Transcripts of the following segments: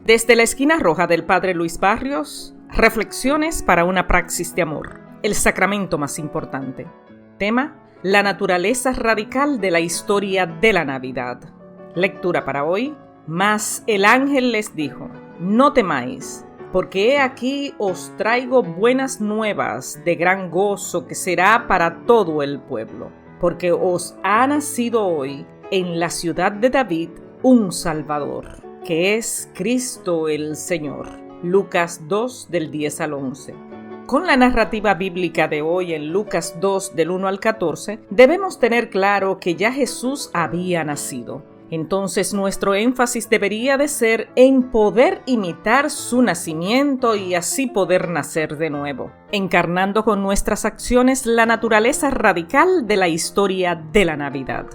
Desde la esquina roja del Padre Luis Barrios, reflexiones para una praxis de amor, el sacramento más importante. Tema: la naturaleza radical de la historia de la Navidad. Lectura para hoy: Mas el ángel les dijo: no temáis, porque he aquí os traigo buenas nuevas de gran gozo que será para todo el pueblo, porque os ha nacido hoy en la ciudad de David un Salvador, que es Cristo el Señor. Lucas 2, del 10 al 11. Con la narrativa bíblica de hoy en Lucas 2, del 1 al 14, debemos tener claro que ya Jesús había nacido. Entonces nuestro énfasis debería de ser en poder imitar su nacimiento y así poder nacer de nuevo, encarnando con nuestras acciones la naturaleza radical de la historia de la Navidad.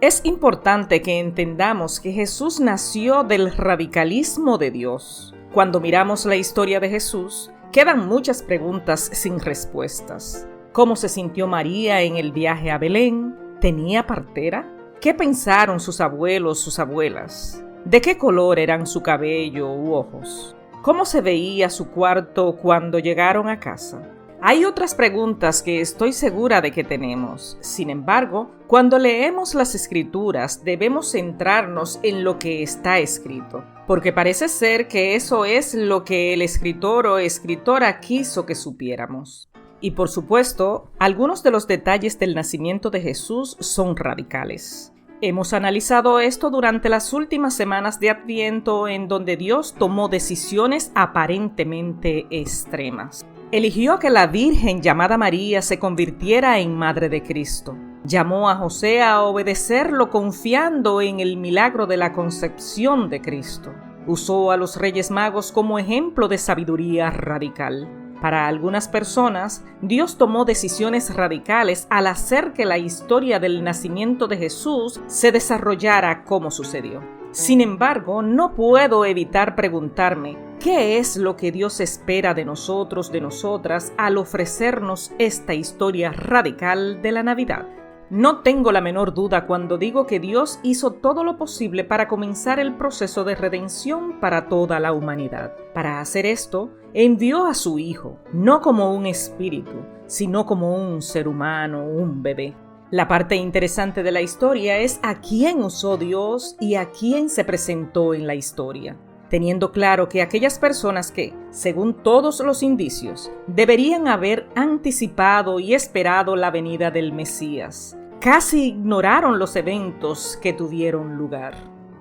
Es importante que entendamos que Jesús nació del radicalismo de Dios. Cuando miramos la historia de Jesús, quedan muchas preguntas sin respuestas. ¿Cómo se sintió María en el viaje a Belén? ¿Tenía partera? ¿Qué pensaron sus abuelos, sus abuelas? ¿De qué color eran su cabello u ojos? ¿Cómo se veía su cuarto cuando llegaron a casa? Hay otras preguntas que estoy segura de que tenemos. Sin embargo, cuando leemos las Escrituras, debemos centrarnos en lo que está escrito, porque parece ser que eso es lo que el escritor o escritora quiso que supiéramos. Y por supuesto, algunos de los detalles del nacimiento de Jesús son radicales. Hemos analizado esto durante las últimas semanas de Adviento, en donde Dios tomó decisiones aparentemente extremas. Eligió que la Virgen llamada María se convirtiera en Madre de Cristo. Llamó a José a obedecerlo confiando en el milagro de la concepción de Cristo. Usó a los Reyes Magos como ejemplo de sabiduría radical. Para algunas personas, Dios tomó decisiones radicales al hacer que la historia del nacimiento de Jesús se desarrollara como sucedió. Sin embargo, no puedo evitar preguntarme, ¿qué es lo que Dios espera de nosotros, de nosotras, al ofrecernos esta historia radical de la Navidad? No tengo la menor duda cuando digo que Dios hizo todo lo posible para comenzar el proceso de redención para toda la humanidad. Para hacer esto, envió a su Hijo, no como un espíritu, sino como un ser humano, un bebé. La parte interesante de la historia es a quién usó Dios y a quién se presentó en la historia, teniendo claro que aquellas personas que, según todos los indicios, deberían haber anticipado y esperado la venida del Mesías, casi ignoraron los eventos que tuvieron lugar.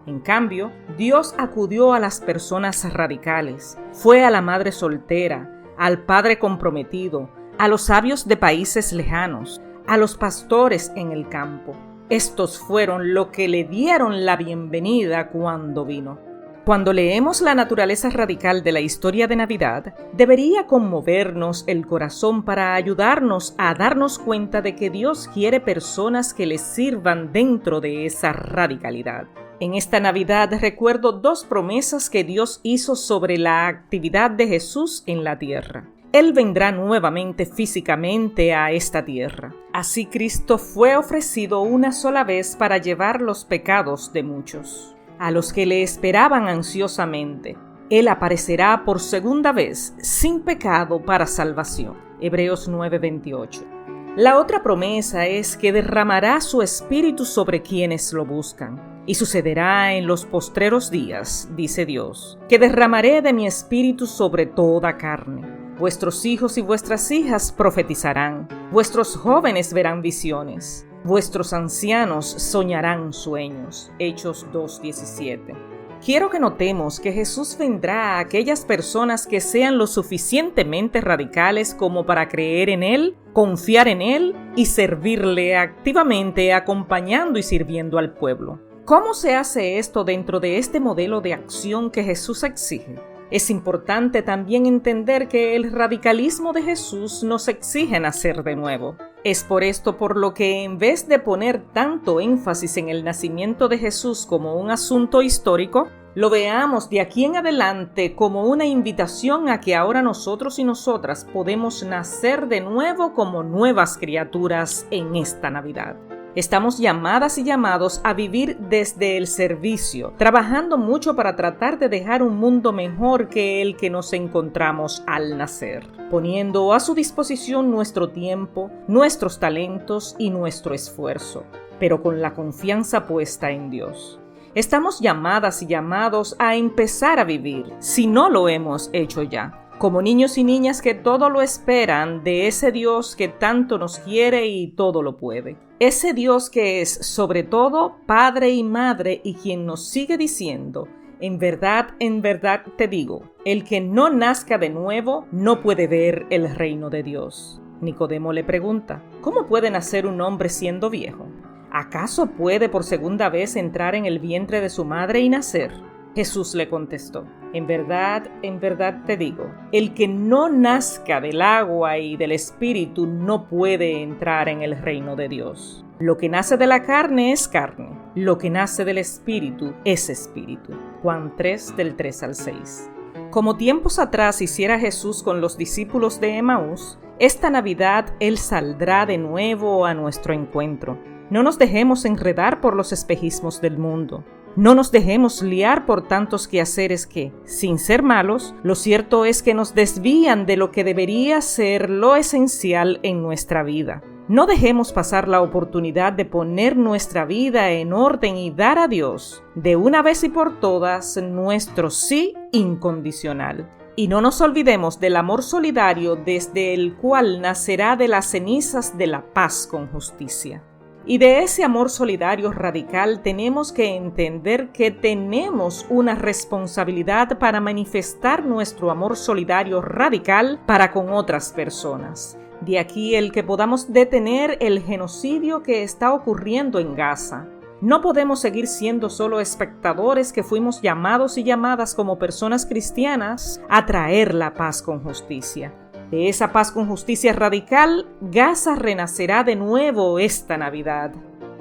En cambio, Dios acudió a las personas radicales, fue a la madre soltera, al padre comprometido, a los sabios de países lejanos, a los pastores en el campo. Estos fueron los que le dieron la bienvenida cuando vino. Cuando leemos la naturaleza radical de la historia de Navidad, debería conmovernos el corazón para ayudarnos a darnos cuenta de que Dios quiere personas que le sirvan dentro de esa radicalidad. En esta Navidad recuerdo dos promesas que Dios hizo sobre la actividad de Jesús en la tierra. Él vendrá nuevamente físicamente a esta tierra. Así Cristo fue ofrecido una sola vez para llevar los pecados de muchos. A los que le esperaban ansiosamente, Él aparecerá por segunda vez sin pecado para salvación. Hebreos 9:28. La otra promesa es que derramará su espíritu sobre quienes lo buscan. Y sucederá en los postreros días, dice Dios, que derramaré de mi espíritu sobre toda carne. Vuestros hijos y vuestras hijas profetizarán, vuestros jóvenes verán visiones, vuestros ancianos soñarán sueños. Hechos 2:17. Quiero que notemos que Jesús vendrá a aquellas personas que sean lo suficientemente radicales como para creer en Él, confiar en Él y servirle activamente, acompañando y sirviendo al pueblo. ¿Cómo se hace esto dentro de este modelo de acción que Jesús exige? Es importante también entender que el radicalismo de Jesús nos exige nacer de nuevo. Es por esto por lo que en vez de poner tanto énfasis en el nacimiento de Jesús como un asunto histórico, lo veamos de aquí en adelante como una invitación a que ahora nosotros y nosotras podemos nacer de nuevo como nuevas criaturas en esta Navidad. Estamos llamadas y llamados a vivir desde el servicio, trabajando mucho para tratar de dejar un mundo mejor que el que nos encontramos al nacer, poniendo a su disposición nuestro tiempo, nuestros talentos y nuestro esfuerzo, pero con la confianza puesta en Dios. Estamos llamadas y llamados a empezar a vivir, si no lo hemos hecho ya, como niños y niñas que todo lo esperan de ese Dios que tanto nos quiere y todo lo puede. Ese Dios que es, sobre todo, Padre y Madre y quien nos sigue diciendo, en verdad te digo, el que no nazca de nuevo no puede ver el reino de Dios. Nicodemo le pregunta, ¿cómo puede nacer un hombre siendo viejo? ¿Acaso puede por segunda vez entrar en el vientre de su madre y nacer? Jesús le contestó, en verdad te digo, el que no nazca del agua y del Espíritu no puede entrar en el reino de Dios. Lo que nace de la carne es carne, lo que nace del Espíritu es Espíritu. Juan 3, del 3 al 6. Como tiempos atrás hiciera Jesús con los discípulos de Emaús, esta Navidad Él saldrá de nuevo a nuestro encuentro. No nos dejemos enredar por los espejismos del mundo. No nos dejemos liar por tantos quehaceres que, sin ser malos, lo cierto es que nos desvían de lo que debería ser lo esencial en nuestra vida. No dejemos pasar la oportunidad de poner nuestra vida en orden y dar a Dios, de una vez y por todas, nuestro sí incondicional. Y no nos olvidemos del amor solidario desde el cual nacerá de las cenizas de la paz con justicia. Y de ese amor solidario radical tenemos que entender que tenemos una responsabilidad para manifestar nuestro amor solidario radical para con otras personas. De aquí el que podamos detener el genocidio que está ocurriendo en Gaza. No podemos seguir siendo solo espectadores que fuimos llamados y llamadas como personas cristianas a traer la paz con justicia. De esa paz con justicia radical, Gaza renacerá de nuevo esta Navidad.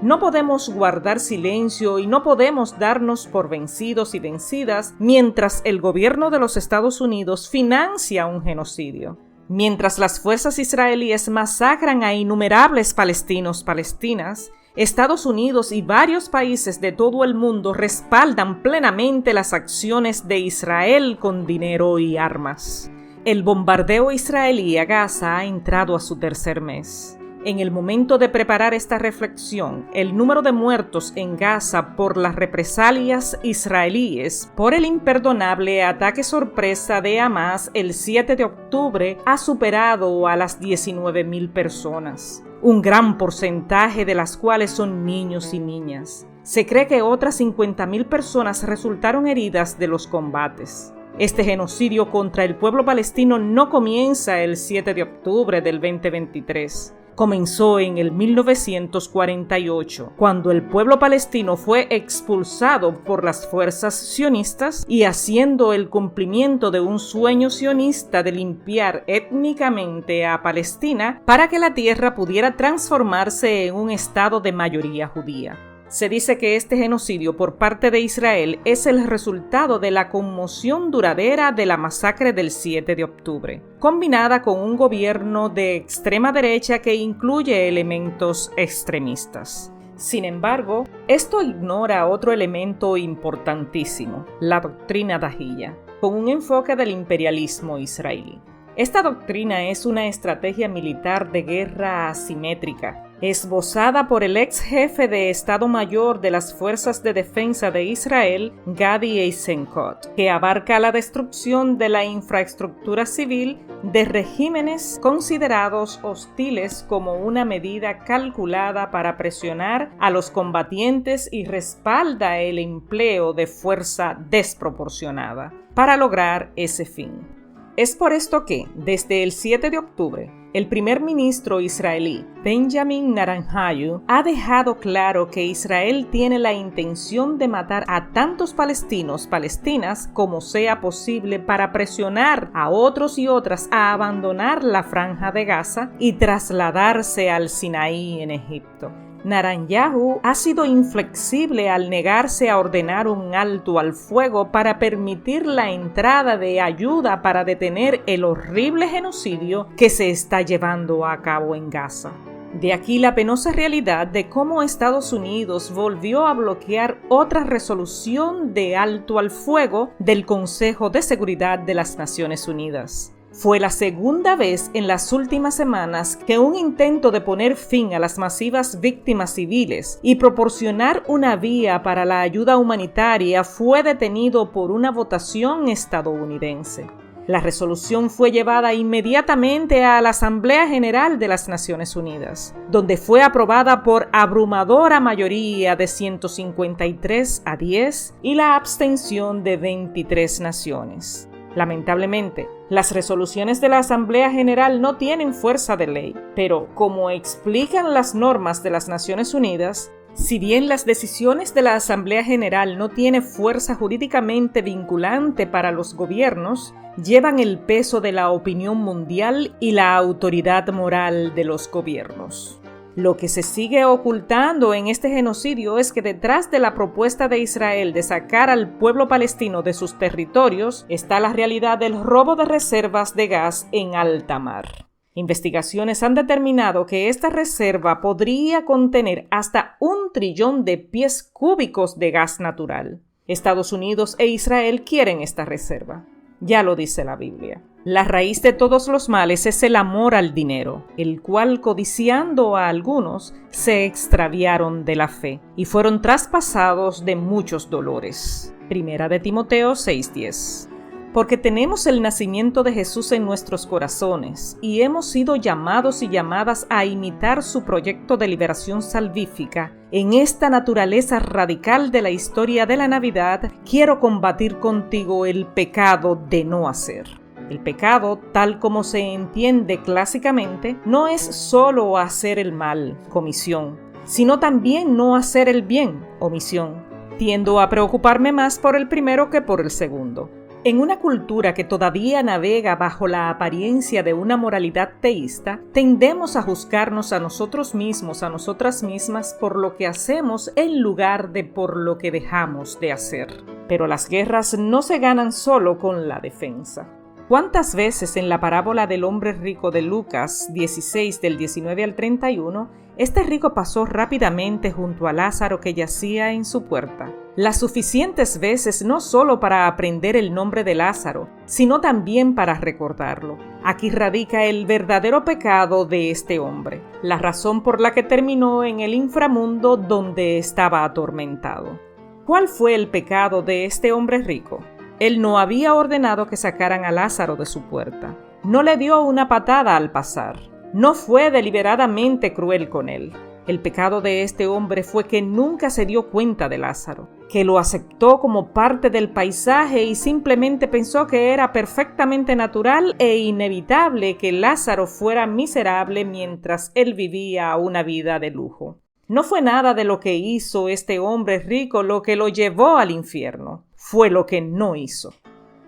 No podemos guardar silencio y no podemos darnos por vencidos y vencidas mientras el gobierno de los Estados Unidos financia un genocidio. Mientras las fuerzas israelíes masacran a innumerables palestinas, Estados Unidos y varios países de todo el mundo respaldan plenamente las acciones de Israel con dinero y armas. El bombardeo israelí a Gaza ha entrado a su tercer mes. En el momento de preparar esta reflexión, el número de muertos en Gaza por las represalias israelíes por el imperdonable ataque sorpresa de Hamas el 7 de octubre ha superado a las 19,000 personas, un gran porcentaje de las cuales son niños y niñas. Se cree que otras 50,000 personas resultaron heridas de los combates. Este genocidio contra el pueblo palestino no comienza el 7 de octubre del 2023. Comenzó en el 1948, cuando el pueblo palestino fue expulsado por las fuerzas sionistas y haciendo el cumplimiento de un sueño sionista de limpiar étnicamente a Palestina para que la tierra pudiera transformarse en un estado de mayoría judía. Se dice que este genocidio por parte de Israel es el resultado de la conmoción duradera de la masacre del 7 de octubre, combinada con un gobierno de extrema derecha que incluye elementos extremistas. Sin embargo, esto ignora otro elemento importantísimo, la doctrina Dahiyya, con un enfoque del imperialismo israelí. Esta doctrina es una estrategia militar de guerra asimétrica, esbozada por el ex jefe de Estado Mayor de las Fuerzas de Defensa de Israel, Gadi Eisenkot, que abarca la destrucción de la infraestructura civil de regímenes considerados hostiles como una medida calculada para presionar a los combatientes y respalda el empleo de fuerza desproporcionada para lograr ese fin. Es por esto que, desde el 7 de octubre, el primer ministro israelí, Benjamin Netanyahu, ha dejado claro que Israel tiene la intención de matar a tantos palestinas como sea posible para presionar a otros y otras a abandonar la franja de Gaza y trasladarse al Sinaí en Egipto. Netanyahu ha sido inflexible al negarse a ordenar un alto al fuego para permitir la entrada de ayuda para detener el horrible genocidio que se está llevando a cabo en Gaza. De aquí la penosa realidad de cómo Estados Unidos volvió a bloquear otra resolución de alto al fuego del Consejo de Seguridad de las Naciones Unidas. Fue la segunda vez en las últimas semanas que un intento de poner fin a las masivas víctimas civiles y proporcionar una vía para la ayuda humanitaria fue detenido por una votación estadounidense. La resolución fue llevada inmediatamente a la Asamblea General de las Naciones Unidas, donde fue aprobada por abrumadora mayoría de 153-10 y la abstención de 23 naciones. Lamentablemente, las resoluciones de la Asamblea General no tienen fuerza de ley, pero como explican las normas de las Naciones Unidas, si bien las decisiones de la Asamblea General no tienen fuerza jurídicamente vinculante para los gobiernos, llevan el peso de la opinión mundial y la autoridad moral de los gobiernos. Lo que se sigue ocultando en este genocidio es que detrás de la propuesta de Israel de sacar al pueblo palestino de sus territorios está la realidad del robo de reservas de gas en alta mar. Investigaciones han determinado que esta reserva podría contener hasta 1 trillón de pies cúbicos de gas natural. Estados Unidos e Israel quieren esta reserva. Ya lo dice la Biblia. La raíz de todos los males es el amor al dinero, el cual, codiciando a algunos, se extraviaron de la fe y fueron traspasados de muchos dolores. Primera de Timoteo 6:10. Porque tenemos el nacimiento de Jesús en nuestros corazones y hemos sido llamados y llamadas a imitar su proyecto de liberación salvífica. En esta naturaleza radical de la historia de la Navidad, quiero combatir contigo el pecado de no hacer. El pecado, tal como se entiende clásicamente, no es solo hacer el mal, comisión, sino también no hacer el bien, omisión. Tiendo a preocuparme más por el primero que por el segundo. En una cultura que todavía navega bajo la apariencia de una moralidad teísta, tendemos a juzgarnos a nosotros mismos, a nosotras mismas, por lo que hacemos en lugar de por lo que dejamos de hacer. Pero las guerras no se ganan solo con la defensa. ¿Cuántas veces en la parábola del hombre rico de Lucas 16 del 19 al 31, este rico pasó rápidamente junto a Lázaro que yacía en su puerta? Las suficientes veces no solo para aprender el nombre de Lázaro, sino también para recordarlo. Aquí radica el verdadero pecado de este hombre, la razón por la que terminó en el inframundo donde estaba atormentado. ¿Cuál fue el pecado de este hombre rico? Él no había ordenado que sacaran a Lázaro de su puerta. No le dio una patada al pasar. No fue deliberadamente cruel con él. El pecado de este hombre fue que nunca se dio cuenta de Lázaro, que lo aceptó como parte del paisaje y simplemente pensó que era perfectamente natural e inevitable que Lázaro fuera miserable mientras él vivía una vida de lujo. No fue nada de lo que hizo este hombre rico lo que lo llevó al infierno. Fue lo que no hizo.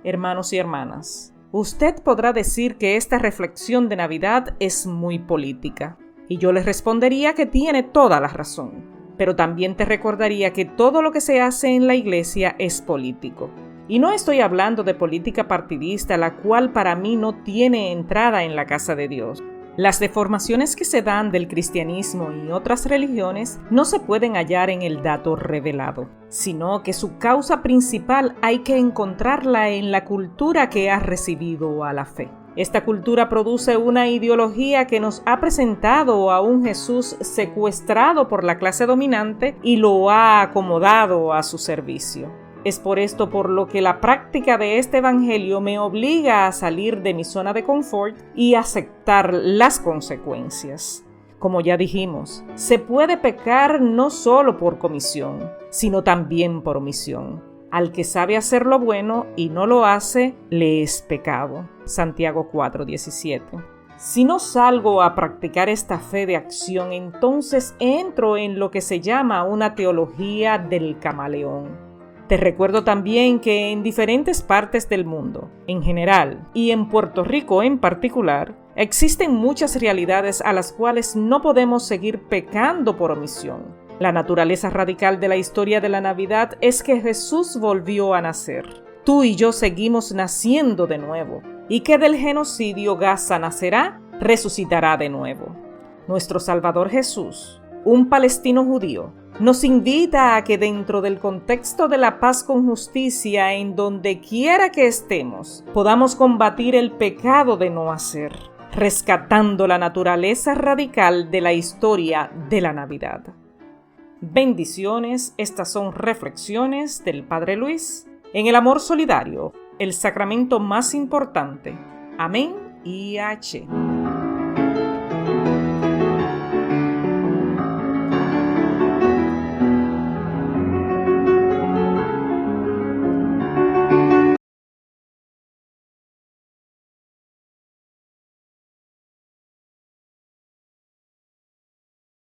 Hermanos y hermanas, usted podrá decir que esta reflexión de Navidad es muy política. Y yo les respondería que tiene toda la razón. Pero también te recordaría que todo lo que se hace en la iglesia es político. Y no estoy hablando de política partidista, la cual para mí no tiene entrada en la casa de Dios. Las deformaciones que se dan del cristianismo y otras religiones no se pueden hallar en el dato revelado, sino que su causa principal hay que encontrarla en la cultura que ha recibido a la fe. Esta cultura produce una ideología que nos ha presentado a un Jesús secuestrado por la clase dominante y lo ha acomodado a su servicio. Es por esto por lo que la práctica de este evangelio me obliga a salir de mi zona de confort y aceptar las consecuencias. Como ya dijimos, se puede pecar no solo por comisión, sino también por omisión. Al que sabe hacer lo bueno y no lo hace, le es pecado. Santiago 4:17. Si no salgo a practicar esta fe de acción, entonces entro en lo que se llama una teología del camaleón. Te recuerdo también que en diferentes partes del mundo, en general, y en Puerto Rico en particular, existen muchas realidades a las cuales no podemos seguir pecando por omisión. La naturaleza radical de la historia de la Navidad es que Jesús volvió a nacer. Tú y yo seguimos naciendo de nuevo, y que del genocidio Gaza nacerá, resucitará de nuevo. Nuestro Salvador Jesús, un palestino judío, nos invita a que dentro del contexto de la paz con justicia, en donde quiera que estemos, podamos combatir el pecado de no hacer, rescatando la naturaleza radical de la historia de la Navidad. Bendiciones, estas son reflexiones del Padre Luis en el amor solidario, el sacramento más importante. Amén y H.